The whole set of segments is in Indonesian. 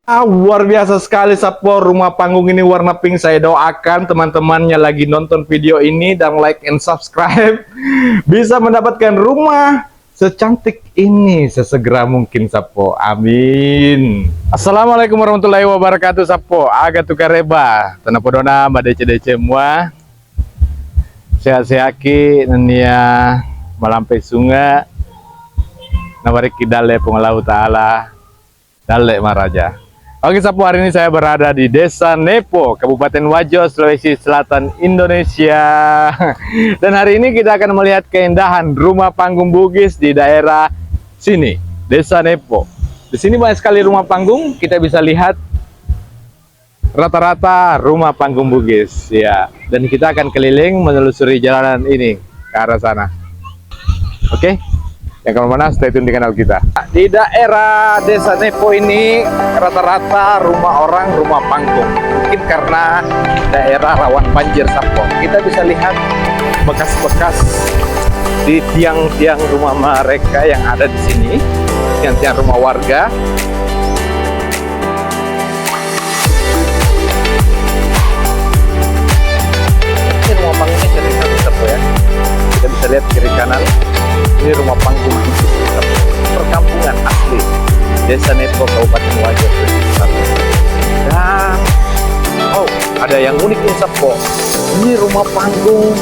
Luar biasa sekali Sapo, rumah panggung ini warna pink. Saya doakan teman-temannya lagi nonton video ini dan like and subscribe bisa mendapatkan rumah secantik ini sesegera mungkin Sapo. Amin. Assalamualaikum warahmatullahi wabarakatuh Sapo. Aga tukareba tanah podona madece-dece semua. Sehat-sehaki nania malampai sunga nawariki dalle pengelau ta'ala dalle maraja. Oke Sapo, hari ini saya berada di Desa Nepo, Kabupaten Wajo, Sulawesi Selatan, Indonesia. Dan hari ini kita akan melihat keindahan rumah panggung Bugis di daerah sini, Desa Nepo. Di sini banyak sekali rumah panggung, kita bisa lihat rata-rata rumah panggung Bugis, ya. Dan kita akan keliling menelusuri jalanan ini ke arah sana. Oke? Yang kemana-mana stay tune di kanal kita. Di daerah Desa Nepo ini rata-rata rumah orang rumah panggung. Mungkin karena daerah rawan banjir Sapo. Kita bisa lihat bekas-bekas di tiang-tiang rumah mereka yang ada di sini, tiang-tiang rumah warga. Ini rumah panggungnya jadi satu Sapo ya. Kita bisa lihat kiri kanan. Ini rumah panggung perkampungan asli Desa Nepo, Kabupaten Wajo. Dan ada yang unik nih Sapo. Ini rumah panggung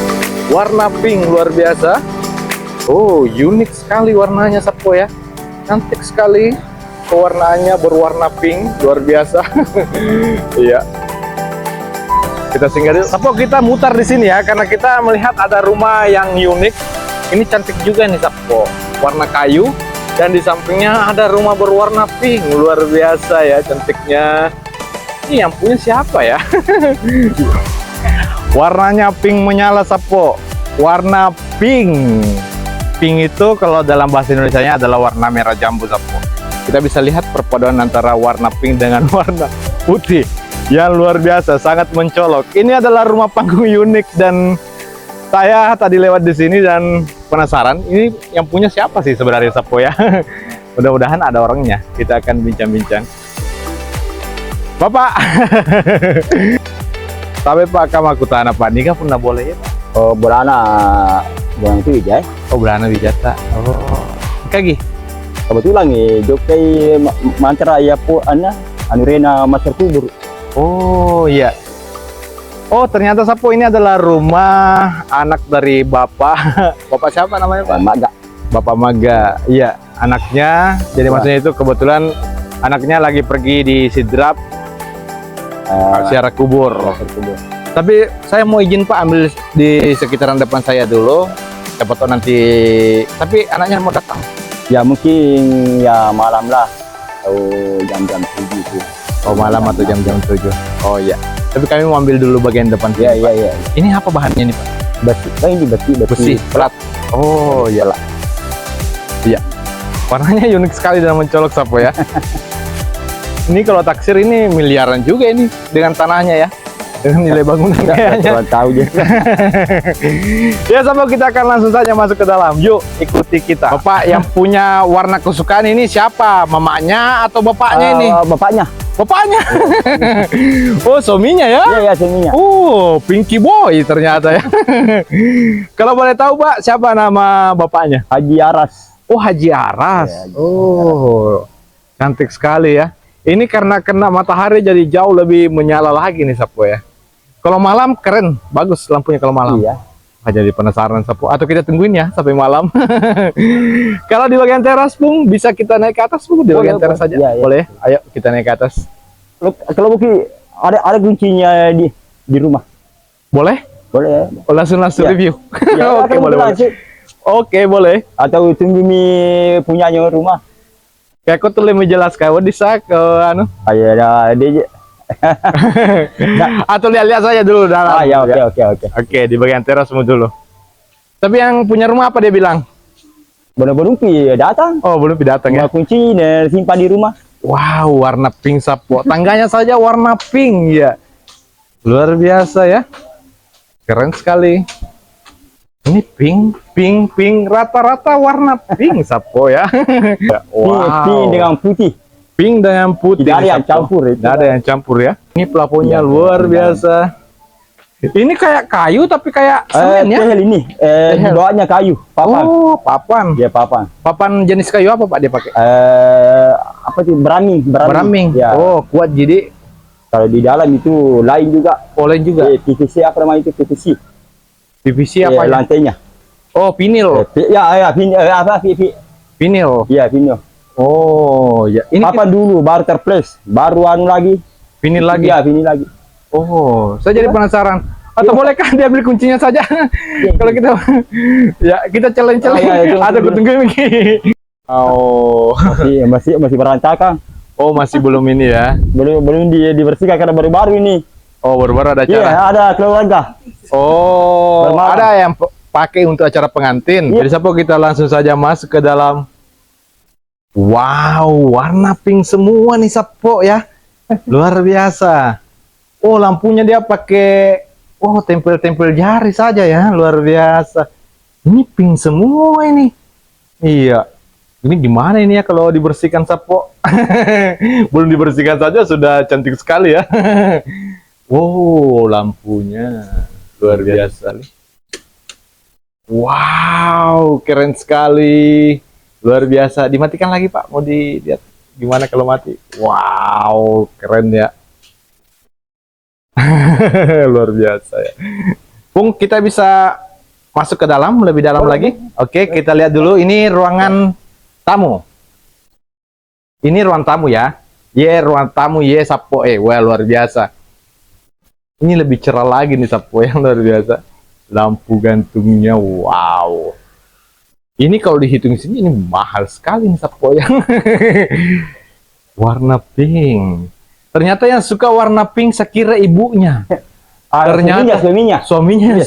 warna pink luar biasa. Unik sekali warnanya Sapo ya. Cantik sekali. Pewarnaannya berwarna pink luar biasa. Iya. Kita singgah dulu. Sapo, kita mutar di sini ya karena kita melihat ada rumah yang unik. Ini cantik juga nih Sapo, warna kayu, dan di sampingnya ada rumah berwarna pink, luar biasa ya cantiknya. Ini yang punya siapa ya? Warnanya pink menyala Sapo, warna pink. Pink itu kalau dalam bahasa Indonesianya adalah warna merah jambu Sapo. Kita bisa lihat perpaduan antara warna pink dengan warna putih yang luar biasa, sangat mencolok. Ini adalah rumah panggung unik dan saya tadi lewat di sini dan penasaran, ini yang punya siapa sih sebenarnya Sapo ya? Mudah-mudahan ada orangnya. Kita akan bincang-bincang. Bapak, tapi Pak kamu aku tanah Pak nikah pun boleh ya Pak? Berana bulan itu ya. Berana wijata. Kagi. Kebetulan nih jokai mantra ya po anu rena master kubur. Iya. Ternyata Sapo ini adalah rumah anak dari Bapak. Bapak siapa namanya Pak? Maga. Bapak Maga. Iya, anaknya. Jadi maksudnya itu kebetulan anaknya lagi pergi di sidrap ziarah kubur. Tapi saya mau izin Pak ambil di sekitaran depan saya dulu. Siapa tahu nanti. Tapi anaknya mau datang. Ya mungkin ya malam lah atau jam-jam 7. Malam atau jam-jam 7. Oh iya. Tapi kami mau ambil dulu bagian depan. Iya. Ini apa bahannya nih Pak? Besi. Ini besi. Plat. Iyalah. Iya. Warnanya unik sekali dan mencolok Sapo ya. Ini kalau taksir ini miliaran juga ini dengan tanahnya ya. Dengan nilai bangunan kayaknya. Tahu dia. Ya Sapo, kita akan langsung saja masuk ke dalam. Yuk ikuti kita. Bapak yang punya warna kesukaan ini siapa? Mamanya atau bapaknya ini? Bapaknya. Bapaknya. Suaminya ya? Iya, suaminya. Pinky boy ternyata ya. Kalau boleh tahu Pak, siapa nama bapaknya? Haji Aras. Haji Aras. Ya, Haji Cantik sekali ya. Ini karena kena matahari jadi jauh lebih menyala lagi nih Sapo ya. Kalau malam keren, bagus lampunya kalau malam. Iya. Jadi penasaran Sapo, atau kita tungguin ya sampai malam. Kalau di bagian teras Bung, bisa kita naik ke atas Bung, di bagian teras saja. Iya. Boleh? Ayo kita naik ke atas. Kalau mungkin ada kuncinya di rumah. Boleh? Boleh. Langsung Ya. review. Ya, Oke, boleh. Oke, boleh. Atau tunggu punyanya rumah. Kayak aku tuh lebih menjelaskan, bisa ke anu. Ada dia. Atau lihat-lihat saja dulu dalam. Ya, oke. Oke, di bagian terasmu dulu. Tapi yang punya rumah apa dia bilang? Belum datang. Belum datang ya. Kunci dan simpan di rumah. Wow, warna pink Sapo. Tangganya saja warna pink ya. Luar biasa ya. Keren sekali. Ini pink, rata-rata warna pink Sapo ya. Wow. Pink dengan putih. Pink dengan putih. Tidak ada yang Sabpo. campur itu. Tidak ada yang campur ya. Ini plafonnya Iya, luar iya. biasa. Ini kayak kayu tapi kayak semen ya. Tehel ini, di Tehel. bawahnya kayu, papan. Oh, papan. Dia papan. Papan jenis kayu apa Pak dia pakai? Apa sih, beraming, Beraming. Ya. Oh, kuat jadi Kalau di dalam itu lain juga. oleh juga. PVC apa namanya itu, PVC. PVC apa ya? Lantainya. Oh, vinil. Vinil. Ya, vinil. Oh, ya. Ini Papan dulu, baru terples, baru anu lagi. vinil lagi. Ya, vinil lagi. Oh, saya jadi penasaran. Atau bolehkah dia beli kuncinya saja? Kalau kita ya kita challenge. itu. Ada kutunggu ini. Oh. Masih berantakan. Oh, masih belum ini ya. Belum dibersihkan karena baru-baru ini. Oh, baru-baru ada Iya, acara. ada keluarga. Oh, Bermalam. ada yang pakai untuk acara pengantin. Iya. Jadi siapa kita langsung saja masuk ke dalam. Wow, warna pink semua nih Sapo ya. Luar biasa. Oh, lampunya dia pakai tempel-tempel jari saja ya. Luar biasa. Ini pink semua ini. Iya. Ini gimana ini ya kalau dibersihkan Sapo? Belum dibersihkan saja sudah cantik sekali ya. Wow, lampunya luar biasa nih. Wow, keren sekali. Luar biasa. Dimatikan lagi Pak. Mau dilihat gimana kalau mati? Wow, keren ya. Luar biasa ya. Bung, kita bisa masuk ke dalam, lebih dalam lagi. Oke, kita lihat dulu. Ini ruangan tamu. Ini ruang tamu ya. Ruang tamu Sapo. Wah, luar biasa. Ini lebih cerah lagi nih Sapo yang luar biasa. Lampu gantungnya, wow. Ini kalau dihitung sini ini mahal sekali nih Sapo yang warna pink. Ternyata yang suka warna pink saya kira ibunya. Ternyata suaminya Iya,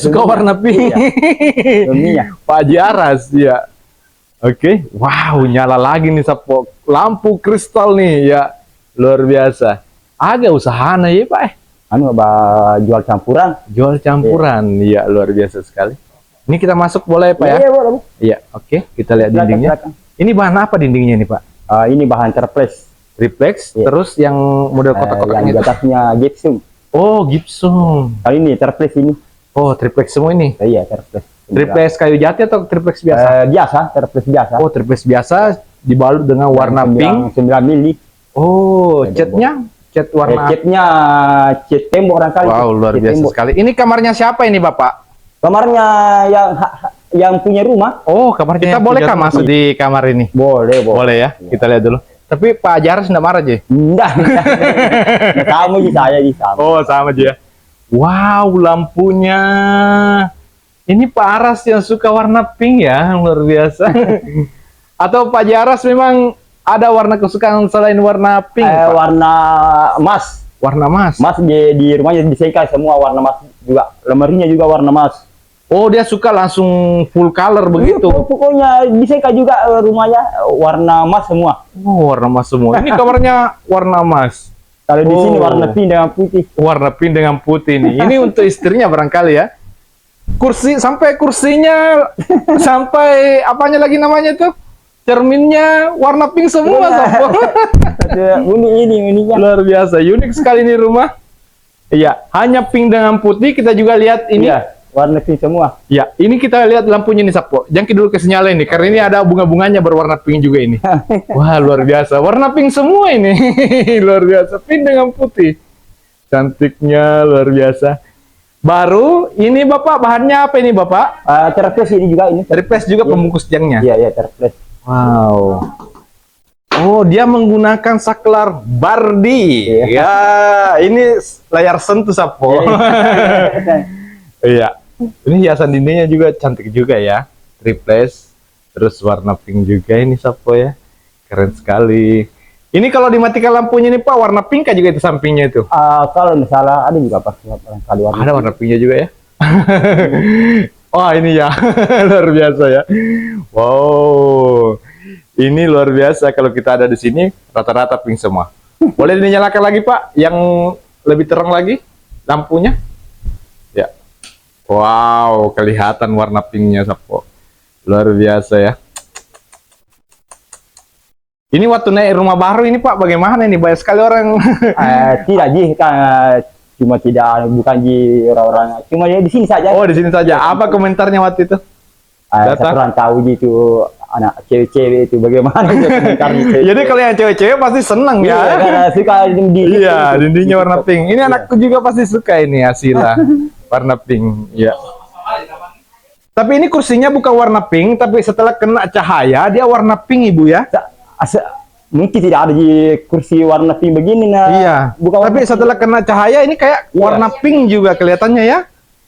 suka suaminya. warna pink. Suaminya. Pak Haji Aras ya. Oke, wow, nyala lagi nih Sapo. Lampu kristal nih ya. Luar biasa. Ada usahanya ya Pak. Anu jual campuran. Jual campuran. Iya, luar biasa sekali. Ini kita masuk boleh Pak ya? Iya, boleh. Iya, oke. Kita lihat dindingnya. Silakan. Ini bahan apa dindingnya nih Pak? Ini bahan terples. Triplex, Iya. terus yang model Yang kotak-kotaknya di itu. atasnya gypsum. Oh, gypsum. Kali ini terples ini. Oh, triplex semua ini. Iya, terples. Triplex kayu jati atau triplex biasa? Biasa, terples biasa. Oh, triplex biasa dibalut dengan warna pink. 9 mili. Oh, catnya cat warna. Catnya cat tembok orang kali. Wow, luar Cat biasa tembok. sekali. Ini kamarnya siapa ini Bapak? Kamarnya yang punya rumah. Oh, kamar kita bolehkah masuk di kamar ini? Boleh. Boleh ya. Kita lihat dulu. Tapi Pak Jaras enggak marah aja. Enggak. Sama sih saya di sama. Oh, sama aja. Wow, lampunya. Ini Pak Aras yang suka warna pink ya, luar biasa. Atau Pak Jaras memang ada warna kesukaan selain warna pink, Pak? Warna emas. Warna emas. Mas di rumahnya disekai semua warna emas juga. Lemarinya juga warna emas. Oh, dia suka langsung full color begitu. Pokoknya disekai juga rumahnya warna emas semua. Oh, warna emas semua. Ini kamarnya warna emas. Kalau di sini Oh. warna pink dengan putih. Warna pink dengan putih nih. Ini untuk istrinya barangkali ya. Kursinya sampai apanya lagi namanya tuh? Cerminnya warna pink semua, Sapo. Uninya. Luar biasa, unik sekali nih rumah. Iya, hanya pink dengan putih. Kita juga lihat ini. Iya, warna pink semua. Ya, ini kita lihat lampunya nih Sapo. Jangkit dulu ke sinyal ini, karena ini ada bunga-bunganya berwarna pink juga ini. Wah, luar biasa. Warna pink semua ini. Luar biasa, pink dengan putih. Cantiknya luar biasa. Baru ini Bapak, bahannya apa ini Bapak? Terples ini juga ini. Triplex juga Iya. pembungkus jangnya. Iya, terples. Wow. Oh, dia menggunakan saklar Bardi. Iya. Ya, ini layar sentuh Sapo. Iya. Ini hiasan dindingnya juga cantik juga ya. Triplex, terus warna pink juga ini Sapo ya. Keren sekali. Ini kalau dimatikan lampunya nih Pak, warna pink juga itu sampingnya itu. Kalau misalnya ada juga Pak, barangkali warna. Ada warna pinknya juga ya. Wah, ini ya. Luar biasa ya. Wow. Ini luar biasa kalau kita ada di sini rata-rata pink semua. Boleh dinyalakan lagi Pak yang lebih terang lagi lampunya? Ya. Wow, kelihatan warna pinknya Sapo. Luar biasa ya. Ini waktu naik rumah baru ini Pak, bagaimana ini? Banyak sekali orang. Tidak Ji, kan cuma tidak bukan Ji orang-orang, cuma ya di sini saja. Oh, di sini saja. Apa komentarnya waktu itu? Saya kurang tahu gitu anak cewek-cewek itu bagaimana itu komentarnya. Jadi kalau yang cewek-cewek pasti seneng Iya, ya. karena suka dinding. Iya, dindingnya warna pink. Ini anakku juga pasti suka ini Asila. Warna pink. Iya. Tapi ini kursinya bukan warna pink, tapi setelah kena cahaya dia warna pink Ibu ya. Mungkin tidak ada di kursi warna pink begini nah. Iya. Bukan Tapi setelah kena cahaya ini kayak Iya. warna pink juga kelihatannya ya.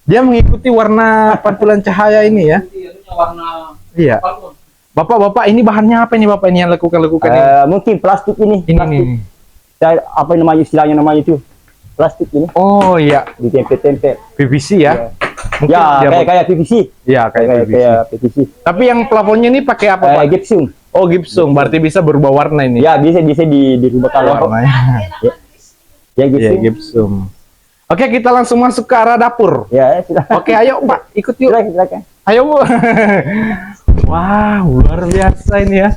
Dia mengikuti warna pantulan cahaya ini ya. Warna Iya. Bapak-bapak ini bahannya apa ini Bapak ini yang lakukan ini? Mungkin plastik ini. Ini Plastik. nih. Apa namanya istilahnya namanya itu? Plastik ini. Oh iya, Ditempel-tempel. PVC ya. Mungkin Ya, dia kayak PVC. Iya, kayak PVC. Kayak PVC. Tapi yang plafonnya ini pakai apa Pak? Gypsum. Oh, gypsum. Berarti bisa berubah warna ini. Ya, bisa dirubah kalau warnanya. ya Iya, gypsum. gypsum. Oke, kita langsung masuk ke arah dapur. Ya, sudah. Oke, ayo Pak, ikut yuk. Silakan. Ayo Bu. Wow, luar biasa ini ya.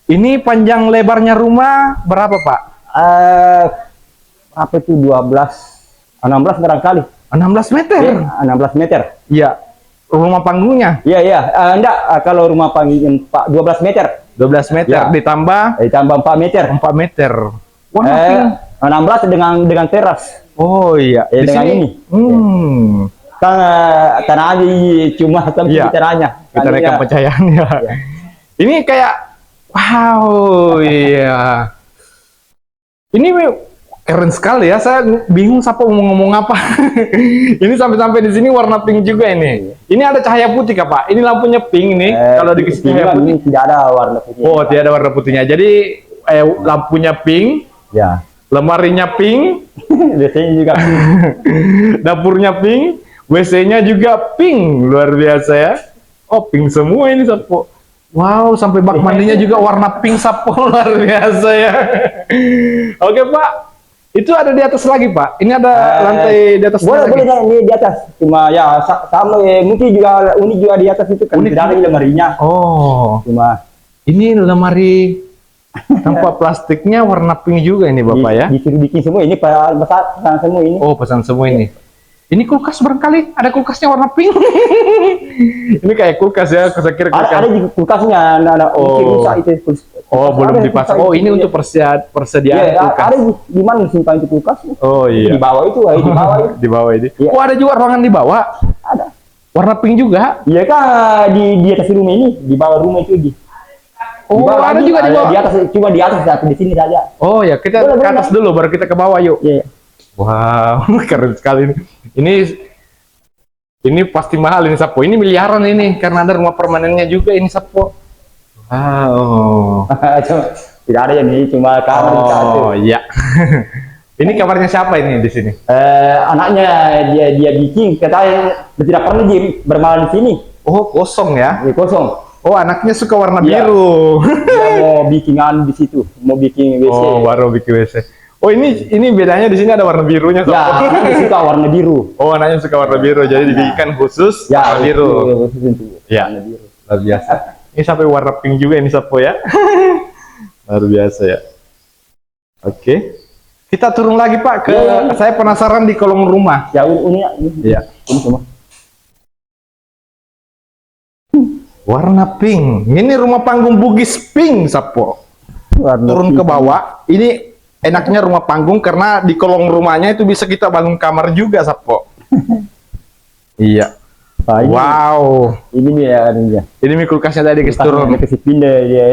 Ini panjang lebarnya rumah berapa Pak? Apa itu 16 barangkali. 16 meter. Ya, 16 meter. Iya. Rumah panggungnya Iya, iya. Enggak, kalau rumah panggilan Pak 12 meter. 12 meter Ya. ditambah Ditambah 4 meter. 4 meter. Warna pink. 16 dengan teras. Oh iya, di dengan sini. ini. Ya. Kan tanah aja cuma sampai Iya. tanahnya. Kita naikkan pencahayaan ya. Iya. Ini kayak wow, iya. Ini keren sekali ya. Saya bingung siapa mau ngomong apa. Ini sampai di sini warna pink juga ini. Ini ada cahaya putih Kak Pak. Ini lampunya pink nih. Kalau dikasih cahaya putih. Ini tidak ada warna putih. Oh, tidak ada warna putihnya. Jadi lampunya pink, Ya. lemarinya pink, Biasanya juga dapurnya pink, WC-nya juga pink. Luar biasa ya. Oh, pink semua ini Sapo. Wow, sampai bak mandinya juga warna pink Sapo. Luar biasa ya. Oke Pak, itu ada di atas lagi Pak. Ini ada lantai di atas boleh lagi. ini di atas. Cuma ya sama mungkin juga unik juga di atas itu kan Unik tidak ada juga. lemarinya. Oh, Cuma ini lemari tanpa plastiknya warna pink juga ini Bapak ya. disuruh bikin semua ini pesan semua ini. Oh, pesan semua ini. Ini kulkas barangkali ada kulkasnya warna pink. Ini kayak kulkas ya, saya kira kulkas. Ada di kulkasnya, ada Oh. rusak itu. Oh, belum Ada dipasang. kulkas Oh, ini itu, untuk persediaan ya, kulkas. ada di mana simpan itu kulkas? Oh iya. Di bawah itu, di bawah itu. Di bawah ini. Iya. Oh, ada juga ruangan di bawah. Ada. Warna pink juga. Iya kan di atas rumah ini, di bawah rumah itu di. Oh, bawah ada lagi, juga di bawah. Di atas, cuma di atas tapi di sini saja. Oh ya, kita Boleh, ke atas dulu baru kita ke bawah yuk. Iya. Wow, keren sekali ini. Ini pasti mahal ini Sapo. Ini miliaran ini karena ada rumah permanennya juga ini Sapo. Wow. Tidak ada yang ini, cuma kamar di satu. Oh iya. Ini kabarnya siapa ini di sini? Anaknya dia bikin, katanya tidak pernah dia bermalam di sini. Oh, kosong ya. Ini kosong. Oh, anaknya suka warna Iya. biru. Dia mau bikin di situ, mau bikin WC. Oh, baru bikin WC. Oh, ini bedanya di sini ada warna birunya. Ya, Sapo. anaknya suka warna biru. Oh, anaknya suka warna biru, jadi dibikinkan khusus Ya, warna biru. itu. Ya, Warna biru. luar biasa. Ini sampai warna pink juga ini Sapo ya. Luar biasa ya. Oke. Kita turun lagi Pak ke Iya. saya penasaran di kolong rumah. Ya, ini. Iya. Ini semua. Warna pink. Ini rumah panggung Bugis pink Sapo. Warna Turun ke pink. bawah. Ini enaknya rumah panggung karena di kolong rumahnya itu bisa kita bangun kamar juga Sapo. Iya. Nah, ini, Wow. Ini dia, ini dia. Ini mie kulkasnya tadi guys turun. Dia kasih pindah dia.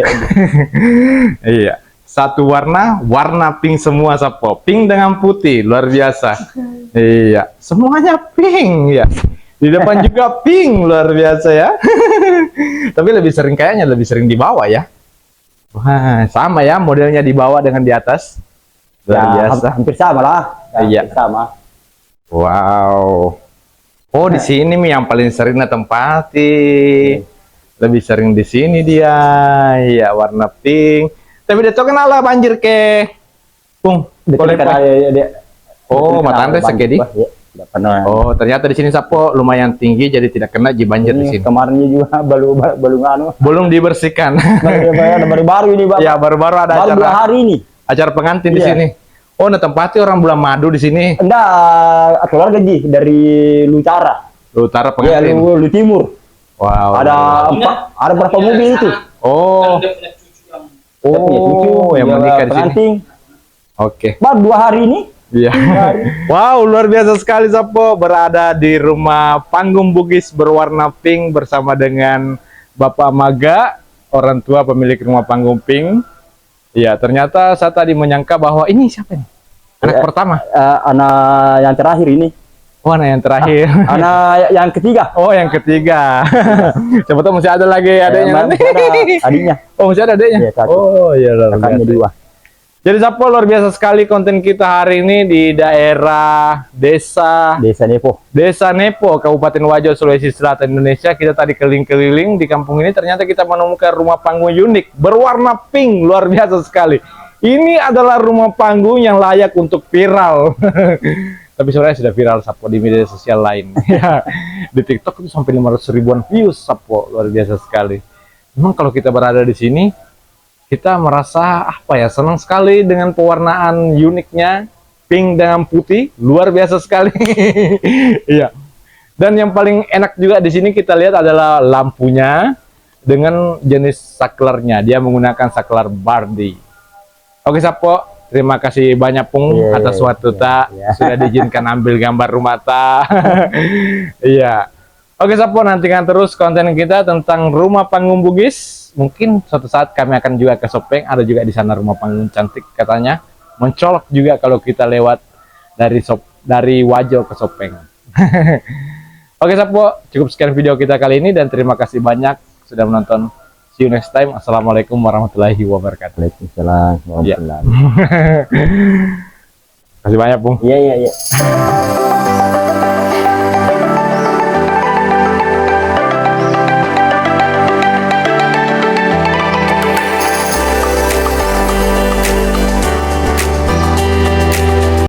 Iya. Satu warna pink semua Sapo. Pink dengan putih, luar biasa. Iya, semuanya pink ya. Di depan juga pink, luar biasa ya. Tapi lebih sering kayaknya lebih sering di bawah ya. Wah, sama ya modelnya di bawah dengan di atas. Luar biasa. Hampir sama lah. Iya. Hampir sama. Wow. Oh, di sini Mi yang paling sering tempati. Lebih sering di sini dia. Iya, warna pink. Tapi dia tuh kenal lah banjir ke. Bung, Betul boleh kan Pak? dia. Oh, betul mata kan Andre ada sekedi. banjir, Pak, ya. Tidak pernah. Oh, ternyata di sini Sapo lumayan tinggi jadi tidak kena banjir di Ini sini. kemarinnya juga belum anu. Belum dibersihkan. Baru ini, Pak. Ya, baru-baru ada Baru 2 acara hari ini. acara pengantin di Iya. sini. Oh, nah tempatnya orang bulan madu di sini. Enggak, keluarga Ji dari Lucara. Lu utara Iya, pengantin. lu timur. Wow. Ada berapa mobil itu? Oh. Oh, yang menikah di sini. pengantin. Oke. Baru 2 hari ini. Iya. Wow, luar biasa sekali Sapo berada di rumah panggung Bugis berwarna pink bersama dengan Bapak Maga, orang tua pemilik rumah panggung pink. Iya, ternyata saya tadi menyangka bahwa ini siapa nih? Anak pertama. Anak yang terakhir ini. Oh, anak yang terakhir. Anak yang ketiga. Oh, yang ketiga. Siapa tahu masih ada lagi adanya nanti. Masih ada adiknya. Oh, masih ada adanya. Iya, satu. Oh, iya luar Kakaknya biasa. 2. Jadi Sapo luar biasa sekali konten kita hari ini di daerah Desa Nepo. Desa Nepo, Kabupaten Wajo, Sulawesi Selatan, Indonesia. Kita tadi keliling-keliling di kampung ini, ternyata kita menemukan rumah panggung unik berwarna pink, luar biasa sekali. Ini adalah rumah panggung yang layak untuk viral. Tapi sebenarnya sudah viral Sapo di media sosial lain. Ya, di TikTok itu sampai 500 ribuan views Sapo, luar biasa sekali. Memang kalau kita berada di sini, kita merasa apa ya, senang sekali dengan pewarnaan uniknya, pink dengan putih, luar biasa sekali. Iya. Dan yang paling enak juga di sini kita lihat adalah lampunya dengan jenis saklarnya. Dia menggunakan saklar Bardi. Oke Sapo, terima kasih banyak Pung atas waktu tak sudah diizinkan ambil gambar rumah ta. Iya. Oke Sapo, nantikan terus konten kita tentang rumah panggung Bugis. Mungkin suatu saat kami akan juga ke Sopeng, ada juga di sana rumah panggung cantik katanya. Mencolok juga kalau kita lewat dari Wajo ke Sopeng. Oke Sapo, cukup sekian video kita kali ini dan terima kasih banyak sudah menonton. See you next time. Assalamualaikum warahmatullahi wabarakatuh. Waalaikumsalam warahmatullahi. Terima kasih banyak, Bung. Iya.